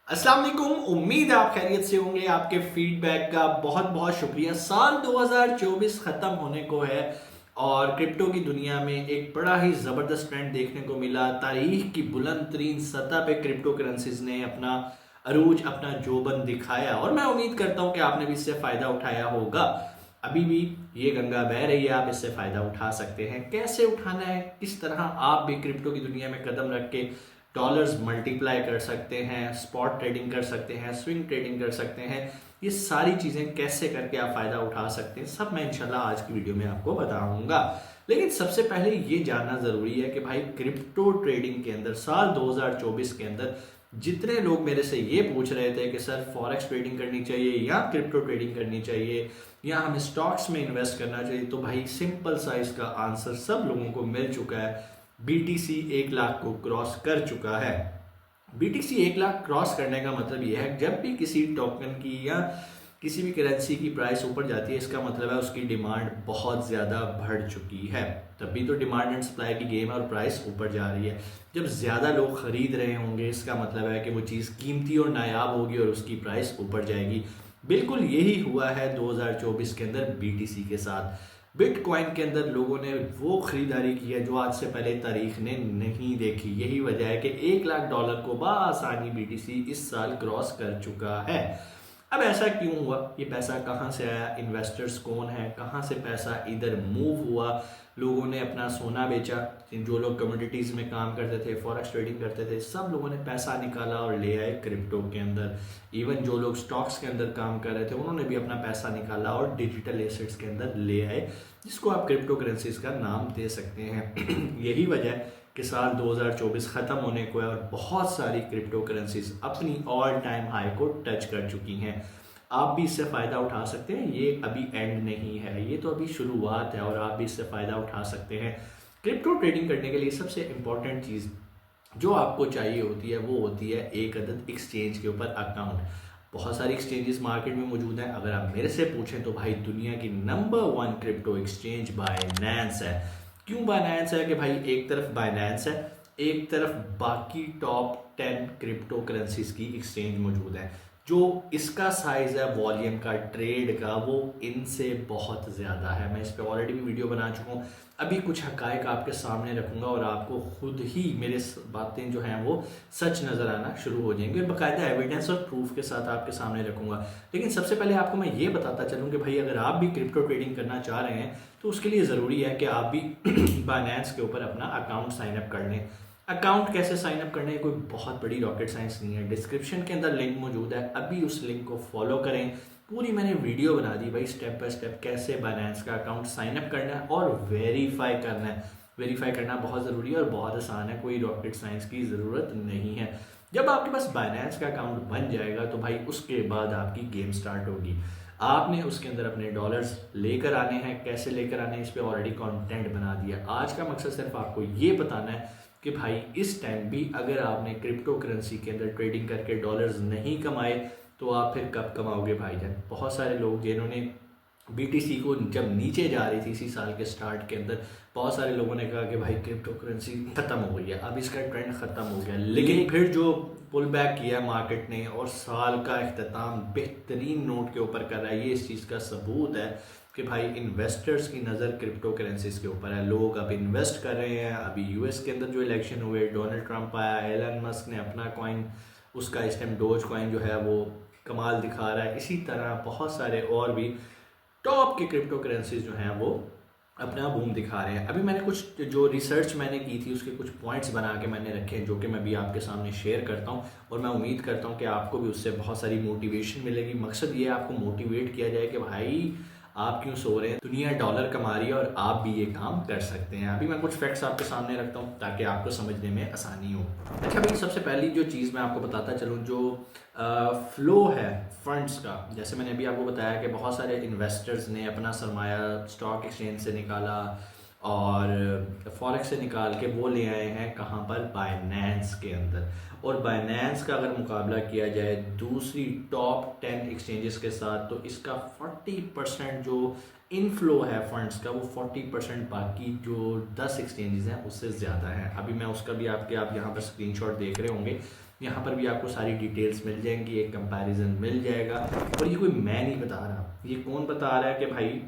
अस्सलाम वालेकुम। उम्मीद है आप खैरियत से होंगे। आपके फीडबैक का बहुत बहुत शुक्रिया। साल 2024 ख़त्म होने को है और क्रिप्टो की दुनिया में एक बड़ा ही ज़बरदस्त ट्रेंड देखने को मिला। तारीख की बुलंद तरीन सतह पे क्रिप्टो करेंसीज ने अपना अरूज, अपना जोबन दिखाया और मैं उम्मीद करता हूँ कि आपने भी इससे फ़ायदा उठाया होगा। अभी भी ये गंगा बह रही है, आप इससे फ़ायदा उठा सकते हैं। कैसे उठाना है, किस तरह आप भी क्रिप्टो की दुनिया में कदम रख के डॉलर्स मल्टीप्लाई कर सकते हैं, स्पॉट ट्रेडिंग कर सकते हैं, स्विंग ट्रेडिंग कर सकते हैं, ये सारी चीज़ें कैसे करके आप फ़ायदा उठा सकते हैं, सब मैं इंशाल्लाह आज की वीडियो में आपको बताऊंगा। लेकिन सबसे पहले ये जानना ज़रूरी है कि भाई क्रिप्टो ट्रेडिंग के अंदर साल 2024 के अंदर जितने लोग मेरे से ये पूछ रहे थे कि सर फॉरेक्स ट्रेडिंग करनी चाहिए या क्रिप्टो ट्रेडिंग करनी चाहिए या हमें स्टॉक्स में इन्वेस्ट करना चाहिए, तो भाई सिंपल सा इसका आंसर सब लोगों को मिल चुका है। बीटीसी 1 लाख को क्रॉस कर चुका है। बीटीसी 1 लाख क्रॉस करने का मतलब यह है जब भी किसी टोकन की या किसी भी करेंसी की प्राइस ऊपर जाती है, इसका मतलब है उसकी डिमांड बहुत ज़्यादा बढ़ चुकी है। तभी तो डिमांड एंड सप्लाई की गेम है और प्राइस ऊपर जा रही है। जब ज़्यादा लोग खरीद रहे होंगे, इसका मतलब है कि वो चीज़ कीमती और नायाब होगी और उसकी प्राइस ऊपर जाएगी। बिल्कुल यही हुआ है 2024 के अंदर बीटीसी के साथ। बिटकॉइन के अंदर लोगों ने वो खरीदारी की है जो आज से पहले तारीख ने नहीं देखी। यही वजह है कि 1 लाख डॉलर को बासानी बीटीसी इस साल क्रॉस कर चुका है। अब ऐसा क्यों हुआ, ये पैसा कहाँ से आया, इन्वेस्टर्स कौन है, कहाँ से पैसा इधर मूव हुआ। लोगों ने अपना सोना बेचा, जो लोग कमोडिटीज़ में काम करते थे, फॉरेक्स ट्रेडिंग करते थे, सब लोगों ने पैसा निकाला और ले आए क्रिप्टो के अंदर। इवन जो लोग स्टॉक्स के अंदर काम कर रहे थे उन्होंने भी अपना पैसा निकाला और डिजिटल एसेट्स के अंदर ले आए, जिसको आप क्रिप्टो करेंसीज का नाम दे सकते हैं। यही वजह है कि साल 2024 ख़त्म होने को है और बहुत सारी क्रिप्टो करेंसीज अपनी ऑल टाइम हाई को टच कर चुकी हैं। आप भी इससे फ़ायदा उठा सकते हैं। ये अभी एंड नहीं है, ये तो अभी शुरुआत है और आप भी इससे फ़ायदा उठा सकते हैं। क्रिप्टो ट्रेडिंग करने के लिए सबसे इम्पॉर्टेंट चीज़ जो आपको चाहिए होती है वो होती है एक अदद एक्सचेंज के ऊपर अकाउंट। बहुत सारी एक्सचेंजेस मार्केट में मौजूद हैं। अगर आप मेरे से पूछें तो भाई दुनिया की नंबर 1 क्रिप्टो एक्सचेंज बायनेंस है। क्यों बायनेंस है? कि भाई एक तरफ बायनेंस है, एक तरफ बाकी टॉप 10 क्रिप्टो करेंसीज की एक्सचेंज मौजूद है। जो इसका साइज है वॉल्यूम का, ट्रेड का, वो इनसे बहुत ज़्यादा है। मैं इस पर ऑलरेडी भी वीडियो बना चुका हूँ। अभी कुछ हकायक आपके सामने रखूंगा और आपको खुद ही मेरे बातें जो हैं वो सच नज़र आना शुरू हो जाएंगे। बाकायदा एविडेंस और प्रूफ के साथ आपके सामने रखूंगा। लेकिन सबसे पहले आपको मैं ये बताता चलूँ कि भाई अगर आप भी क्रिप्टो ट्रेडिंग करना चाह रहे हैं तो उसके लिए ज़रूरी है कि आप भी बाइनेंस के ऊपर अपना अकाउंट साइन अप कर लें। अकाउंट कैसे साइन अप करने, कोई बहुत बड़ी रॉकेट साइंस नहीं है। डिस्क्रिप्शन के अंदर लिंक मौजूद है, अभी उस लिंक को फॉलो करें। पूरी मैंने वीडियो बना दी भाई स्टेप बाय स्टेप कैसे बाइनेंस का अकाउंट साइन अप करना है और वेरीफाई करना है। वेरीफाई करना बहुत ज़रूरी है और बहुत आसान है, कोई रॉकेट साइंस की ज़रूरत नहीं है। जब आपके पास बाइनेंस का अकाउंट बन जाएगा तो भाई उसके बाद आपकी गेम स्टार्ट होगी। आपने उसके अंदर अपने डॉलर्स लेकर आने हैं। कैसे लेकर आने हैं इस पर ऑलरेडी कंटेंट बना दिया। आज का मकसद सिर्फ आपको ये बताना है कि भाई इस टाइम भी अगर आपने क्रिप्टो करेंसी के अंदर ट्रेडिंग करके डॉलर्स नहीं कमाए तो आप फिर कब कमाओगे भाईजान। बहुत सारे लोग जिन्होंने बीटीसी को जब नीचे जा रही थी इसी साल के स्टार्ट के अंदर, बहुत सारे लोगों ने कहा कि भाई क्रिप्टो करेंसी खत्म हो गई है, अब इसका ट्रेंड खत्म हो गया। लेकिन फिर जो पुल बैक किया मार्केट ने और साल का अख्ताम बेहतरीन नोट के ऊपर कर रहा है, ये इस चीज़ का सबूत है कि भाई इन्वेस्टर्स की नज़र क्रिप्टो करेंसीज के ऊपर है। लोग अब इन्वेस्ट कर रहे हैं। अभी यूएस के अंदर जो इलेक्शन हुए, डोनाल्ड ट्रंप आया, एलन मस्क ने अपना कॉइन, उसका इस टाइम डोज कॉइन जो है वो कमाल दिखा रहा है। इसी तरह बहुत सारे और भी टॉप के क्रिप्टो करेंसीज जो हैं वो अपना बूम दिखा रहे हैं। अभी मैंने कुछ जो रिसर्च मैंने की थी उसके कुछ पॉइंट्स बना के मैंने रखे हैं जो कि मैं भी आपके सामने शेयर करता हूं और मैं उम्मीद करता हूं कि आपको भी उससे बहुत सारी मोटिवेशन मिलेगी। मकसद ये है आपको मोटिवेट किया जाए कि भाई आप क्यों सो रहे हैं, दुनिया डॉलर कमा रही है और आप भी ये काम कर सकते हैं। अभी मैं कुछ फैक्ट्स आपके सामने रखता हूँ ताकि आपको समझने में आसानी हो। अच्छा भाई, सबसे पहली जो चीज़ मैं आपको बताता चलूँ, जो फ्लो है फंड्स का, जैसे मैंने अभी आपको बताया कि बहुत सारे इन्वेस्टर्स ने अपना सरमाया स्टॉक एक्सचेंज से निकाला और फॉरेक्स से निकाल के वो ले आए हैं कहाँ पर, बाइनेंस के अंदर। और बाइनेंस का अगर मुकाबला किया जाए दूसरी टॉप 10 एक्सचेंजेस के साथ तो इसका 40% जो इनफ्लो है फंड्स का, वो 40% बाकी जो 10 एक्सचेंजेस हैं उससे ज़्यादा है। अभी मैं उसका भी आप यहाँ पर स्क्रीनशॉट देख रहे होंगे। यहाँ पर भी आपको सारी डिटेल्स मिल जाएंगी, एक कंपैरिजन मिल जाएगा। और ये कोई मैं नहीं बता रहा, ये कौन बता रहा है कि भाई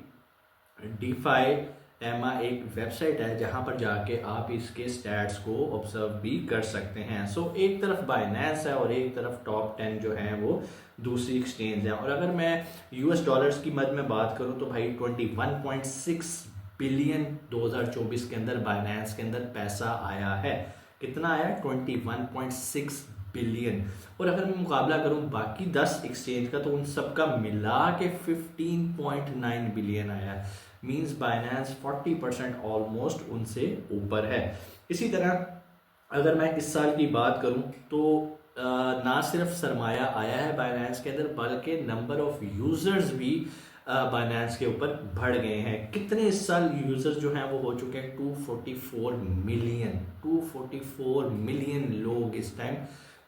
डीफाई एमा एक वेबसाइट है जहाँ पर जाके आप इसके स्टैट्स को ऑब्जर्व भी कर सकते हैं। सो एक तरफ बाइनेंस है और एक तरफ टॉप 10 जो है वो दूसरी एक्सचेंज है। और अगर मैं यूएस डॉलर्स की मद में बात करूँ तो भाई 21.6 बिलियन 2024 के अंदर बाइनेंस के अंदर पैसा आया है। कितना आया? 21.6 बिलियन। और अगर मैं मुकाबला करूं बाकी 10 एक्सचेंज का तो उन सबका मिला के 15.9 बिलियन आया है। मींस बाइनेंस 40% ऑलमोस्ट उनसे ऊपर है। इसी तरह अगर मैं इस साल की बात करूं तो ना सिर्फ सरमाया आया है बाइनेंस के अंदर, बल्कि नंबर ऑफ यूजर्स भी बाइनेंस के ऊपर बढ़ गए हैं। कितने इस साल यूजर्स जो हैं वो हो चुके हैं 244 मिलियन। 244 मिलियन लोग इस टाइम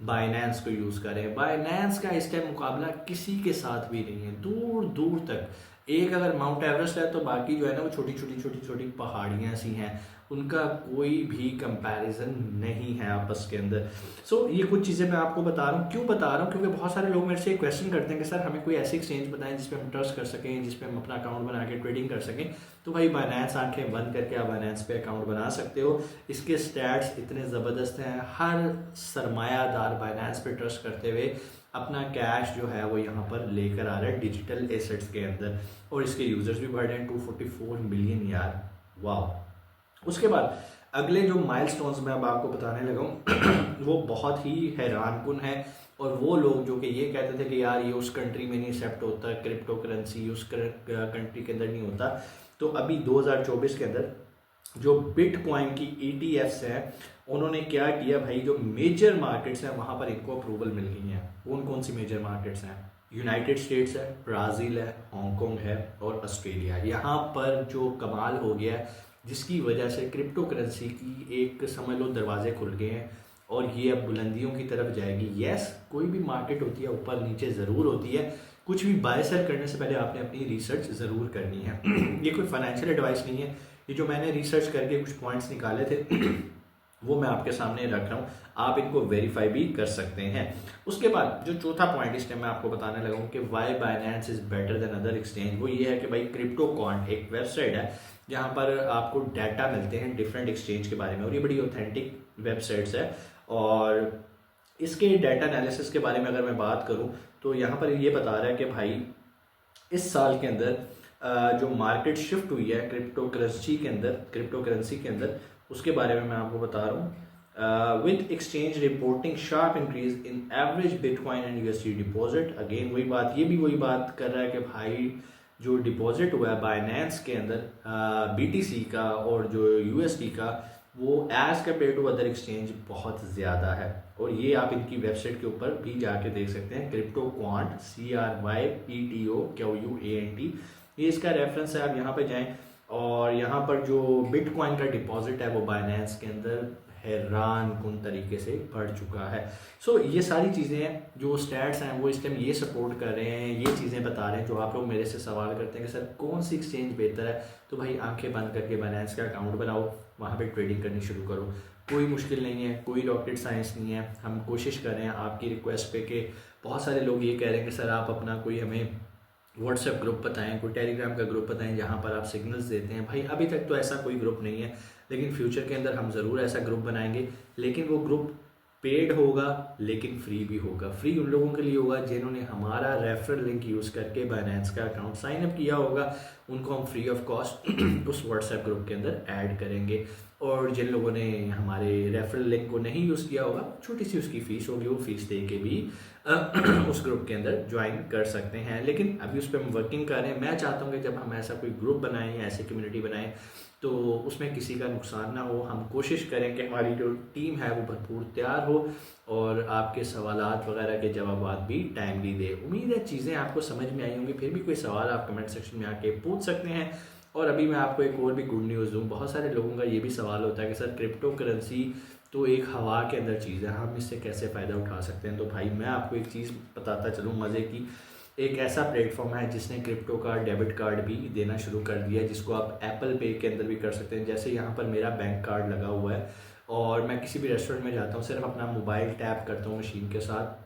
बाइनेंस को यूज कर रहे हैं। बाइनेंस का इस टाइम मुकाबला किसी के साथ भी नहीं है, दूर दूर तक। एक अगर माउंट एवरेस्ट है तो बाकी जो है ना वो छोटी छोटी पहाड़ियां सी हैं, उनका कोई भी कंपैरिजन नहीं है आपस के अंदर। सो ये कुछ चीज़ें मैं आपको बता रहा हूँ। क्यों बता रहा हूँ? क्योंकि बहुत सारे लोग मेरे से क्वेश्चन करते हैं कि सर हमें कोई ऐसी एक्सचेंज बताएं जिस पे हम ट्रस्ट कर सकें, जिस पे हम अपना अकाउंट बना के ट्रेडिंग कर सकें। तो भाई बाइनेंस आंखें बंद करके आप बाइनेंस पे अकाउंट बना सकते हो। इसके स्टैट्स इतने ज़बरदस्त हैं, हर सरमायादार बाइनेंस पे ट्रस्ट करते हुए अपना कैश जो है वो यहाँ पर लेकर आ रहा है डिजिटल एसेट्स के अंदर। और इसके यूजर्स भी बढ़ रहे हैं 244 मिलियन यार, वाह। उसके बाद अगले जो माइलस्टोन्स मैं अब आपको बताने लगा हूँ वो बहुत ही हैरानकुन है। और वो लोग जो कि ये कहते थे कि यार ये उस कंट्री में नहीं एक्सेप्ट होता, क्रिप्टो करेंसी उस कंट्री के अंदर नहीं होता, तो अभी 2024 के अंदर जो बिटकॉइन की ETFs हैं उन्होंने क्या किया भाई, जो मेजर मार्केट्स हैं वहाँ पर इनको अप्रूवल मिल गई हैं। कौन कौन सी मेजर मार्केट्स हैं? यूनाइटेड स्टेट्स है, ब्राज़ील है, हांगकांग है और ऑस्ट्रेलिया। यहाँ पर जो कमाल हो गया है जिसकी वजह से क्रिप्टो करेंसी की एक समझ लो दरवाजे खुल गए हैं और ये अब बुलंदियों की तरफ जाएगी। यस, कोई भी मार्केट होती है ऊपर नीचे ज़रूर होती है, कुछ भी बाय सेल करने से पहले आपने अपनी रिसर्च ज़रूर करनी है। ये कोई फाइनेंशियल एडवाइस नहीं है, ये जो मैंने रिसर्च करके कुछ पॉइंट्स निकाले थे वो मैं आपके सामने रख रहा हूँ, आप इनको वेरीफाई भी कर सकते हैं। उसके बाद जो चौथा पॉइंट इस टाइम मैं आपको बताने लगा हूँ कि why Binance is better than other exchange, वो ये है कि भाई क्रिप्टोकॉन एक वेबसाइट है जहाँ पर आपको डाटा मिलते हैं डिफरेंट एक्सचेंज के बारे में, और ये बड़ी ऑथेंटिक वेबसाइट्स है। और इसके डाटा एनालिसिस के बारे में अगर मैं बात करूँ तो यहाँ पर ये बता रहा है कि भाई इस साल के अंदर जो मार्केट शिफ्ट हुई है क्रिप्टो करेंसी के अंदर उसके बारे में मैं आपको बता रहा हूँ। With exchange reporting sharp increase in average bitcoin and USD deposit. Again वही बात, ये भी वही बात कर रहा है कि भाई जो डिपॉजिट हुआ है बाइनेंस के अंदर BTC का और जो USD का, वो as compare to other exchange बहुत ज़्यादा है। और ये आप इनकी वेबसाइट के ऊपर भी जाके देख सकते हैं, क्रिप्टोक्वांट CRYPTOQUANT, ये इसका रेफरेंस है। आप यहाँ पे जाएं और यहाँ पर जो बिटकॉइन का डिपॉजिट है वो बाइनेंस के अंदर हैरान कुन तरीके से बढ़ चुका है। सो ये सारी चीज़ें हैं जो स्टैट्स हैं वो इस टाइम ये सपोर्ट कर रहे हैं, ये चीज़ें बता रहे हैं। जो आप लोग मेरे से सवाल करते हैं कि सर कौन सी एक्सचेंज बेहतर है, तो भाई आंखें बंद करके बाइनेंस का अकाउंट बनाओ, वहाँ पे ट्रेडिंग करनी शुरू करो। कोई मुश्किल नहीं है, कोई रॉकेट साइंस नहीं है। हम कोशिश कर रहे हैं आपकी रिक्वेस्ट पे कि बहुत सारे लोग ये कह रहे हैं कि सर आप अपना कोई हमें व्हाट्सएप ग्रुप बताएं, कोई टेलीग्राम का ग्रुप बताएं जहाँ पर आप सिग्नल्स देते हैं। भाई अभी तक तो ऐसा कोई ग्रुप नहीं है, लेकिन फ्यूचर के अंदर हम ज़रूर ऐसा ग्रुप बनाएंगे। लेकिन वो ग्रुप पेड होगा लेकिन फ्री भी होगा। फ्री उन लोगों के लिए होगा जिन्होंने हमारा रेफरल लिंक यूज़ करके बाइनेंस का अकाउंट साइन अप किया होगा, उनको हम फ्री ऑफ कॉस्ट उस व्हाट्सएप ग्रुप के अंदर ऐड करेंगे। और जिन लोगों ने हमारे रेफरल लिंक को नहीं यूज़ किया होगा, छोटी सी उसकी फ़ीस होगी, वो फीस दे के भी उस ग्रुप के अंदर ज्वाइन कर सकते हैं। लेकिन अभी उस पर हम वर्किंग कर रहे हैं। मैं चाहता हूँ कि जब हम ऐसा कोई ग्रुप बनाएं या ऐसी कम्युनिटी बनाएं तो उसमें किसी का नुकसान ना हो। हम कोशिश करें कि हमारी जो टीम है वो भरपूर तैयार हो और आपके सवालात वगैरह के जवाब भी टाइमली दे। उम्मीद है चीज़ें आपको समझ में आई होंगी। फिर भी कोई सवाल आप कमेंट सेक्शन में आके पूछ सकते हैं। और अभी मैं आपको एक और भी गुड न्यूज़ दूँ। बहुत सारे लोगों का ये भी सवाल होता है कि सर क्रिप्टो करेंसी तो एक हवा के अंदर चीज़ है, हम इससे कैसे फ़ायदा उठा सकते हैं। तो भाई मैं आपको एक चीज़ बताता चलूँ मज़े की। एक ऐसा प्लेटफॉर्म है जिसने क्रिप्टो का डेबिट कार्ड भी देना शुरू कर दिया है, जिसको आप एप्पल पे के अंदर भी कर सकते हैं। जैसे यहाँ पर मेरा बैंक कार्ड लगा हुआ है, और मैं किसी भी रेस्टोरेंट में जाता हूँ, सिर्फ अपना मोबाइल टैप करता हूँ मशीन के साथ,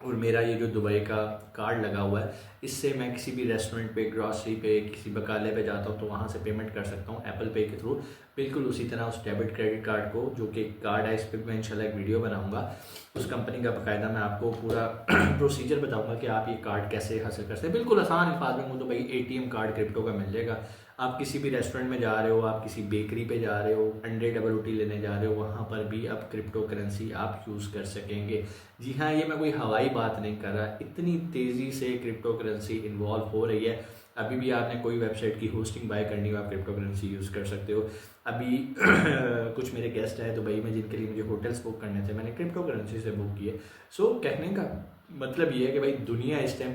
और मेरा ये जो दुबई का कार्ड लगा हुआ है, इससे मैं किसी भी रेस्टोरेंट पे, ग्रॉसरी पे, किसी बकाले पे जाता हूँ तो वहाँ से पेमेंट कर सकता हूँ एप्पल पे के थ्रू। बिल्कुल उसी तरह उस डेबिट क्रेडिट कार्ड को, जो कि कार्ड है, इस पर मैं इंशाल्लाह एक वीडियो बनाऊँगा, उस कंपनी का बाकायदा मैं आपको पूरा प्रोसीजर बताऊँगा कि आप ये कार्ड कैसे हासिल कर सकते हैं। बिल्कुल आसान अल्फाज में तो भाई ATM कार्ड क्रिप्टो का मिल जाएगा। आप किसी भी रेस्टोरेंट में जा रहे हो, आप किसी बेकरी पे जा रहे हो, अंडे डबल रोटी लेने जा रहे हो, वहाँ पर भी आप क्रिप्टो करेंसी आप यूज़ कर सकेंगे। जी हाँ, ये मैं कोई हवाई बात नहीं कर रहा, इतनी तेज़ी से क्रिप्टो करेंसी इन्वॉल्व हो रही है। अभी भी आपने कोई वेबसाइट की होस्टिंग बाय करनी हो, आप क्रिप्टो करेंसी यूज़ कर सकते हो। अभी कुछ मेरे गेस्ट हैं दुबई में जिनके लिए मुझे होटल्स बुक करने थे, मैंने क्रिप्टो करेंसी से बुक किए। सो कहने का मतलब ये है कि भाई दुनिया इस टाइम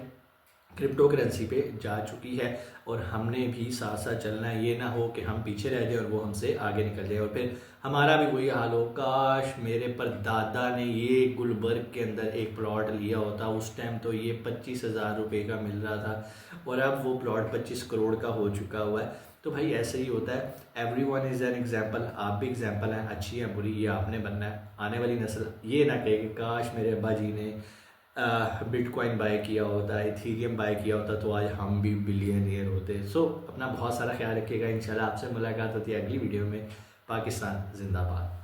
क्रिप्टो करेंसी पे जा चुकी है, और हमने भी साथ साथ चलना है। ये ना हो कि हम पीछे रह जाए और वो हमसे आगे निकल जाए और फिर हमारा भी वही हाल हो। काश मेरे पर दादा ने ये गुलबर्ग के अंदर एक प्लॉट लिया होता, उस टाइम तो ये 25,000 रुपये का मिल रहा था, और अब वो प्लॉट 25 करोड़ का हो चुका हुआ है। तो भाई ऐसे ही होता है। Every one is an example, आप भी एग्जाम्पल हैं, अच्छी है बुरी ये आपने बनना है। आने वाली नस्ल ये ना कहे कि काश मेरे अब्बा जी ने बिटकॉइन बाय किया होता, इथीरियम बाय किया होता, तो आज हम भी बिलियनियर होते। सो अपना बहुत सारा ख्याल रखिएगा। इंशाल्लाह आपसे मुलाकात होती है अगली वीडियो में। पाकिस्तान जिंदाबाद।